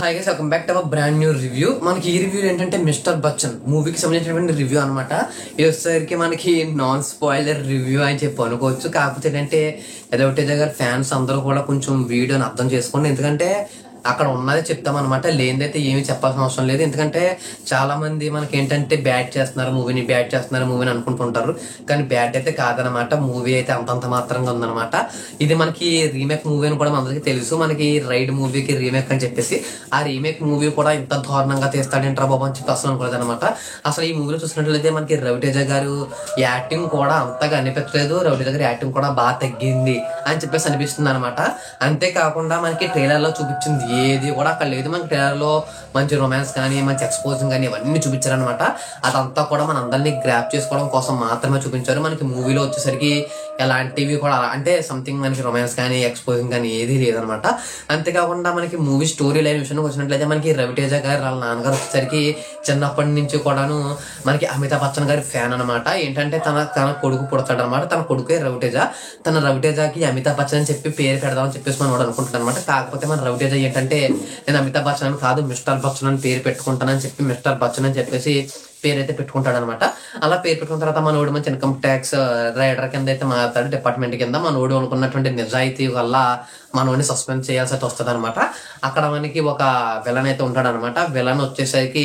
Hi guys, welcome back to our brand new review. మనకి ఈ review ఏంటంటే mister Bachchan మూవీకి సంబంధించినటువంటి రివ్యూ అనమాట. ఇది వచ్చేసరికి మనకి నాన్ స్పాయిలర్ రివ్యూ అని చెప్పి అనుకోవచ్చు. కాకపోతే ఏంటంటే రవితేజ గారి ఫ్యాన్స్ అందరూ కూడా కొంచెం వీడియోని అర్థం చేసుకోండి, ఎందుకంటే అక్కడ ఉన్నదే చెప్తామన్నమాట, లేనిదైతే ఏమి చెప్పాల్సిన అవసరం లేదు. ఎందుకంటే చాలా మంది మనకి ఏంటంటే బ్యాట్ చేస్తున్నారు మూవీని అనుకుంటుంటారు, కానీ బ్యాట్ అయితే కాదనమాట. మూవీ అయితే అంతంత మాత్రంగా ఉందనమాట. ఇది మనకి రీమేక్ మూవీ అని కూడా మనందరికీ తెలుసు. మనకి రైడ్ మూవీకి రీమేక్ అని చెప్పేసి ఆ రీమేక్ మూవీ కూడా ఇంత దారుణంగా తీస్తాడేంట్రా బాబు అని చెప్పి అసలు అనుకోలేదు అనమాట. అసలు ఈ మూవీలో చూసినట్లయితే మనకి రవితేజ గారు యాక్టింగ్ కూడా అంతగా అనిపించలేదు. రవితేజ గారి యాక్టింగ్ కూడా బాగా తగ్గింది అని చెప్పేసి అనిపిస్తుంది అనమాట. అంతేకాకుండా మనకి ట్రైలర్ లో చూపించింది ఏది కూడా అక్కడ లేదు. మనకి ట్రైలర్ లో మంచి రొమాన్స్ కానీ మంచి ఎక్స్పోజింగ్ కానీ ఇవన్నీ చూపించారనమాట. అదంతా కూడా మన అందరినీ గ్రాప్ చేసుకోవడం కోసం మాత్రమే చూపించారు. మనకి మూవీలో వచ్చేసరికి ఎలాంటివి కూడా అంటే సంథింగ్ మనకి రొమాన్స్ కానీ ఎక్స్పోజింగ్ కానీ ఏది లేదనమాట. అంతేకాకుండా మనకి మూవీ స్టోరీ లైన్ విషయానికి వచ్చినట్లయితే మనకి రవితేజ గారు వాళ్ళ నాన్నగారు వచ్చేసరికి చిన్నప్పటి నుంచి కూడాను మనకి అమితాబ్ బచ్చన్ గారి ఫ్యాన్ అనమాట. ఏంటంటే తన కొడుకు పుడతాడు అనమాట. తన కొడుకే రవితేజ. తన రవితేజకి అమితాబ్ బచ్చన్ అని చెప్పి పేరు పెడదామని చెప్పేసి మనం అనుకుంటాడు అనమాట. కాకపోతే మన రవితేజ ఏంటంటే నేను అమితాబ్ బచ్చన్ అని కాదు మిస్టర్ బచ్చన్ అని పేరు పెట్టుకుంటానని చెప్పి మిస్టర్ బచ్చన్ అని చెప్పేసి పేరు అయితే పెట్టుకుంటాడు అనమాట. అలా పేరు పెట్టుకున్న తర్వాత మనోడు మంచి ఇన్కమ్ ట్యాక్స్ రైడర్ కింద అయితే మారుతాడు, డిపార్ట్మెంట్ కింద. మనోడు అనుకున్నటువంటి నిజాయితీ వల్ల మనోడిని సస్పెండ్ చేయాల్సి అయితే వస్తుంది అనమాట. అక్కడ మనకి ఒక విలన్ అయితే ఉంటాడు అనమాట. విలన్ వచ్చేసరికి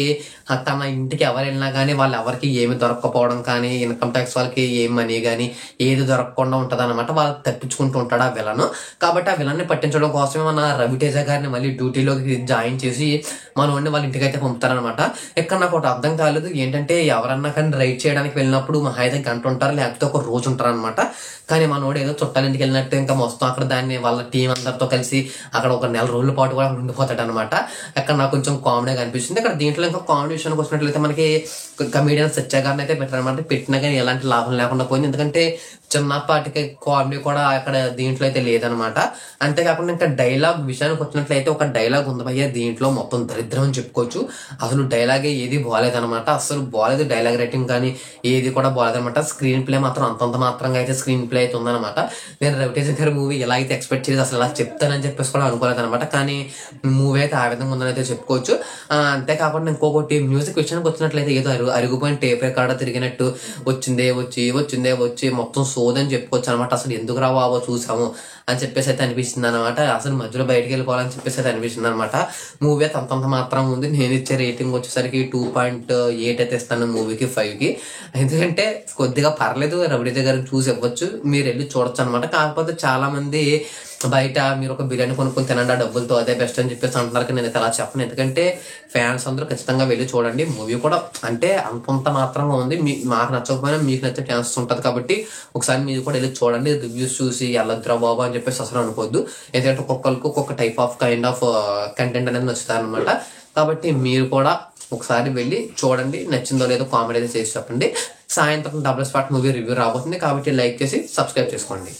తన ఇంటికి ఎవరు వెళ్ళినా కానీ వాళ్ళు ఎవరికి ఏమి దొరకకపోవడం కానీ ఇన్కమ్ ట్యాక్స్ వాళ్ళకి ఏం మనీ కానీ ఏది దొరకకుండా ఉంటది అనమాట. వాళ్ళు తప్పించుకుంటూ ఉంటాడు ఆ విలన్. కాబట్టి ఆ విలన్ని పట్టించడం కోసమే మన రవితేజ గారిని మళ్ళీ డ్యూటీలోకి జాయిన్ చేసి మనోడిని వాళ్ళ ఇంటికి అయితే పంపుతారనమాట. ఇక్కడ నాకు ఒకటి అర్థం కాలేదు, ఏంటంటే ఎవరన్నా కానీ రైడ్ చేయడానికి వెళ్ళినప్పుడు మహా అయితే గంట ఉంటారు, లేకపోతే ఒక రోజు ఉంటారు అనమాట. కానీ మనోడు ఏదో చుట్టాల ఇంటికి వెళ్ళినట్టు ఇంకా మొత్తం అక్కడ దాన్ని వాళ్ళ టీం అందరితో కలిసి అక్కడ ఒక నెల రోజుల పాటు కూడా ఉండిపోతాడు అనమాట. అక్కడ నాకు కొంచెం కామెడీగా అనిపిస్తుంది. ఇక్కడ దీంట్లో ఇంకా కామెడీ విషయానికి వచ్చినట్లయితే మనకి కమీడియన్ సత్య గారిని అయితే పెట్టారనమాట. పెట్టినా కానీ ఎలాంటి లాభం లేకుండా పోయింది, ఎందుకంటే చిన్నపాటికి కామెడీ కూడా అక్కడ దీంట్లో అయితే లేదనమాట. అంతేకాకుండా ఇంకా డైలాగ్ విషయానికి వచ్చినట్లయితే ఒక డైలాగ్ ఉంది భయ్య, దీంట్లో మొత్తం దరిద్రం అని చెప్పుకోవచ్చు. అసలు డైలాగే ఏది బాగాలేదనమాట. అసలు బాగాలేదు, డైలాగ్ రైటింగ్ కానీ ఏది కూడా బాగాలేదనమాట. స్క్రీన్ ప్లే మాత్రం అంతంత మాత్రంగా అయితే స్క్రీన్ ప్లే అయితే ఉందనమాట. నేను రవితేజ గారి మూవీ ఎలా అయితే ఎక్స్పెక్ట్ చేయలేదు, అసలు ఎలా చెప్తానని చెప్పేసి కూడా అనుకోలేదు అనమాట. కానీ మూవీ అయితే ఆ విధంగా ఉందని అయితే చెప్పుకోవచ్చు. అంతేకాకుండా ఇంకొకటి మ్యూజిక్ విషయానికి వచ్చినట్లయితే ఏదో అరుగుపోయిన టేప్ రికార్డర్ తిరిగినట్టు వచ్చిందే వచ్చి మొత్తం సోదని చెప్పుకోవచ్చు అనమాట. అసలు ఎందుకు రా బాబో చూసాము అని చెప్పేసి అయితే అనిపిస్తుంది అనమాట. అసలు మధ్యలో బయటకు వెళ్ళిపోవాలని చెప్పేసి అయితే అనిపిస్తుంది అనమాట. మూవీ అయితే అంతంత మాత్రం ఉంది. నేను ఇచ్చే రేటింగ్ వచ్చేసరికి 2.8 అయితే ఇస్తాను మూవీకి 5కి. ఎందుకంటే కొద్దిగా పర్లేదు, రవితేజ గారిని చూసి ఇవ్వచ్చు, మీరు వెళ్ళి చూడొచ్చు అనమాట. కాకపోతే చాలా మంది బయట మీరు ఒక బిర్యానీ కొనుక్కొని తినండి ఆ డబ్బులతో, అదే బెస్ట్ అని చెప్పేసి అంటున్నారు. కానీ నేనైతే అలా చెప్పను, ఎందుకంటే ఫ్యాన్స్ అందరూ ఖచ్చితంగా వెళ్ళి చూడండి. మూవీ కూడా అంటే అంతంత మాత్రంగా ఉంది. మాకు నచ్చకపోయినా మీకు నచ్చే ఛాన్సెస్ ఉంటుంది, కాబట్టి ఒకసారి మీరు కూడా వెళ్ళి చూడండి. రివ్యూస్ చూసి వెళ్ళొద్దురా బాబు అని చెప్పేసి అసలు అనుకోవద్దు, ఎందుకంటే ఒక్కొక్కరికి ఒక్కొక్క type of kind of content అనేది నచ్చుతారు అనమాట. కాబట్టి మీరు కూడా ఒకసారి వెళ్ళి చూడండి, నచ్చిందో లేదో కామెంట్ అయితే చేసి చెప్పండి. సాయంత్రం డబుల్ స్పాట్ మూవీ రివ్యూ రాబోతుంది, కాబట్టి లైక్ చేసి సబ్స్క్రైబ్ చేసుకోండి.